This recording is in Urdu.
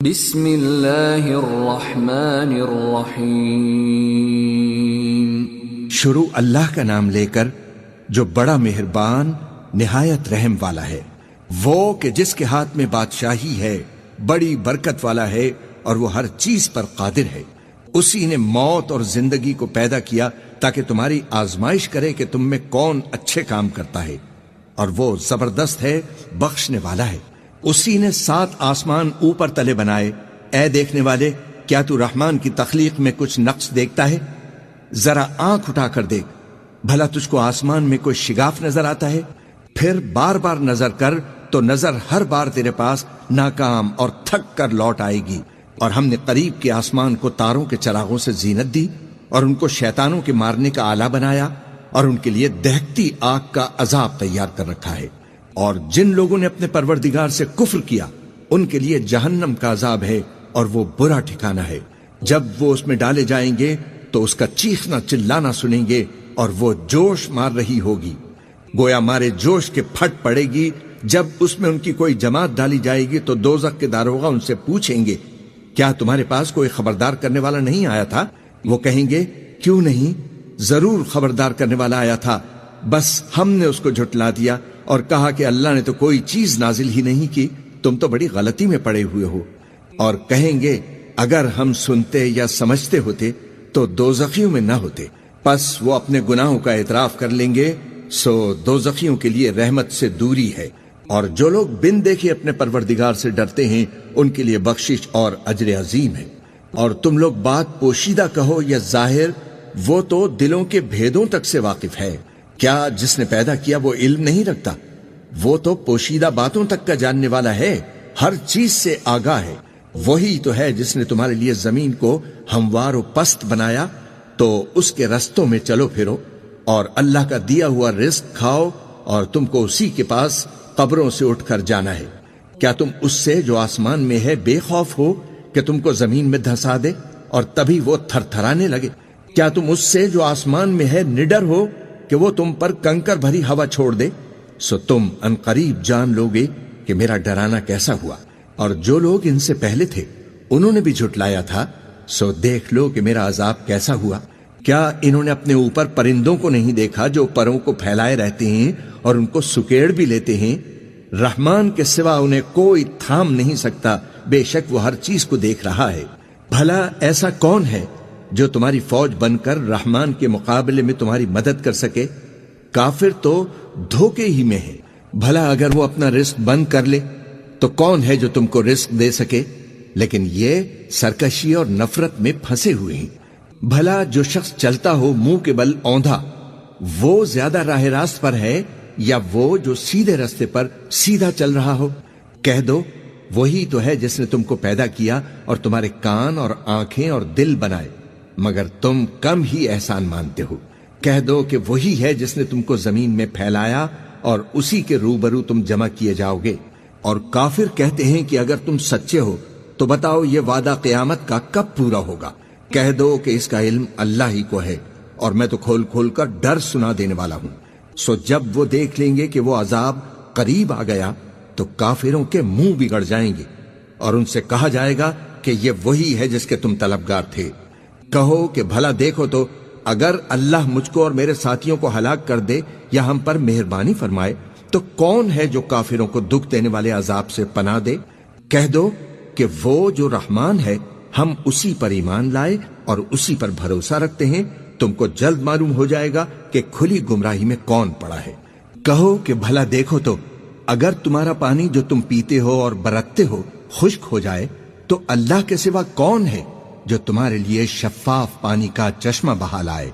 بسم اللہ الرحمن الرحیم۔ شروع اللہ کا نام لے کر جو بڑا مہربان نہایت رحم والا ہے۔ وہ کہ جس کے ہاتھ میں بادشاہی ہے، بڑی برکت والا ہے اور وہ ہر چیز پر قادر ہے۔ اسی نے موت اور زندگی کو پیدا کیا تاکہ تمہاری آزمائش کرے کہ تم میں کون اچھے کام کرتا ہے، اور وہ زبردست ہے، بخشنے والا ہے۔ اسی نے 7 آسمان اوپر تلے بنائے۔ اے دیکھنے والے، کیا تو رحمان کی تخلیق میں کچھ نقص دیکھتا ہے؟ ذرا آنکھ اٹھا کر دیکھ، بھلا تجھ کو آسمان میں کوئی شگاف نظر آتا ہے؟ پھر بار بار نظر کر تو نظر ہر بار تیرے پاس ناکام اور تھک کر لوٹ آئے گی۔ اور ہم نے قریب کے آسمان کو تاروں کے چراغوں سے زینت دی، اور ان کو شیطانوں کے مارنے کا آلہ بنایا، اور ان کے لیے دہکتی آگ کا عذاب تیار کر رکھا ہے۔ اور جن لوگوں نے اپنے پروردگار سے کفر کیا، ان کے لیے جہنم کا عذاب ہے، اور وہ برا ٹھکانہ ہے۔ جب وہ اس میں ڈالے جائیں گے تو اس کا چیخنا چلانا سنیں گے، اور وہ جوش مار رہی ہوگی، گویا مارے جوش کے پھٹ پڑے گی۔ جب اس میں ان کی کوئی جماعت ڈالی جائے گی تو دوزخ کے داروغہ ان سے پوچھیں گے، کیا تمہارے پاس کوئی خبردار کرنے والا نہیں آیا تھا؟ وہ کہیں گے، کیوں نہیں، ضرور خبردار کرنے والا آیا تھا، بس ہم نے اس کو جھٹلا دیا اور کہا کہ اللہ نے تو کوئی چیز نازل ہی نہیں کی، تم تو بڑی غلطی میں پڑے ہوئے ہو۔ اور کہیں گے، اگر ہم سنتے یا سمجھتے ہوتے تو دوزخیوں میں نہ ہوتے۔ پس وہ اپنے گناہوں کا اعتراف کر لیں گے، سو دوزخیوں کے لیے رحمت سے دوری ہے۔ اور جو لوگ بن دیکھے اپنے پروردگار سے ڈرتے ہیں، ان کے لیے بخشش اور اجر عظیم ہے۔ اور تم لوگ بات پوشیدہ کہو یا ظاہر، وہ تو دلوں کے بھیدوں تک سے واقف ہے۔ کیا جس نے پیدا کیا وہ علم نہیں رکھتا؟ وہ تو پوشیدہ باتوں تک کا جاننے والا ہے، ہر چیز سے آگاہ ہے۔ وہی تو ہے جس نے تمہارے لیے زمین کو ہموار و پست بنایا، تو اس کے رستوں میں چلو پھرو، اور اللہ کا دیا ہوا رزق کھاؤ، اور تم کو اسی کے پاس قبروں سے اٹھ کر جانا ہے۔ کیا تم اس سے جو آسمان میں ہے بے خوف ہو کہ تم کو زمین میں دھسا دے اور تبھی وہ تھر تھرانے لگے؟ کیا تم اس سے جو آسمان میں ہے نڈر ہو کہ وہ تم پر کنکر بھری ہوا چھوڑ دے؟ سو تم ان قریب جان لوگے کہ میرا ڈرانا کیسا ہوا۔ اور جو لوگ ان سے پہلے تھے انہوں نے بھی جھٹلایا تھا، سو دیکھ لو کہ میرا عذاب کیسا ہوا۔ کیا انہوں نے اپنے اوپر پرندوں کو نہیں دیکھا جو پروں کو پھیلائے رہتے ہیں اور ان کو سکیڑ بھی لیتے ہیں؟ رحمان کے سوا انہیں کوئی تھام نہیں سکتا، بے شک وہ ہر چیز کو دیکھ رہا ہے۔ بھلا ایسا کون ہے جو تمہاری فوج بن کر رحمان کے مقابلے میں تمہاری مدد کر سکے؟ کافر تو دھوکے ہی میں ہے۔ بھلا اگر وہ اپنا رزق بند کر لے تو کون ہے جو تم کو رزق دے سکے؟ لیکن یہ سرکشی اور نفرت میں پھنسے ہوئے ہیں۔ بھلا جو شخص چلتا ہو منہ کے بل اوندھا، وہ زیادہ راہ راست پر ہے یا وہ جو سیدھے راستے پر سیدھا چل رہا ہو؟ کہہ دو، وہی تو ہے جس نے تم کو پیدا کیا اور تمہارے کان اور آنکھیں اور دل بنائے، مگر تم کم ہی احسان مانتے ہو۔ کہہ دو کہ وہی ہے جس نے تم کو زمین میں پھیلایا اور اسی کے روبرو تم جمع کیے جاؤ گے۔ اور کافر کہتے ہیں کہ اگر تم سچے ہو تو بتاؤ یہ وعدہ قیامت کا کب پورا ہوگا؟ کہہ دو کہ اس کا علم اللہ ہی کو ہے، اور میں تو کھول کھول کر ڈر سنا دینے والا ہوں۔ سو جب وہ دیکھ لیں گے کہ وہ عذاب قریب آ گیا تو کافروں کے منہ بگڑ جائیں گے، اور ان سے کہا جائے گا کہ یہ وہی ہے جس کے تم طلبگار تھے۔ کہو کہ بھلا دیکھو تو، اگر اللہ مجھ کو اور میرے ساتھیوں کو ہلاک کر دے یا ہم پر مہربانی فرمائے تو کون ہے جو کافروں کو دکھ دینے والے عذاب سے پناہ دے؟ کہہ دو کہ وہ جو رحمان ہے، ہم اسی پر ایمان لائے اور اسی پر بھروسہ رکھتے ہیں، تم کو جلد معلوم ہو جائے گا کہ کھلی گمراہی میں کون پڑا ہے۔ کہو کہ بھلا دیکھو تو، اگر تمہارا پانی جو تم پیتے ہو اور برتتے ہو خشک ہو جائے تو اللہ کے سوا کون ہے جو تمہارے لیے شفاف پانی کا چشمہ بہا لائے؟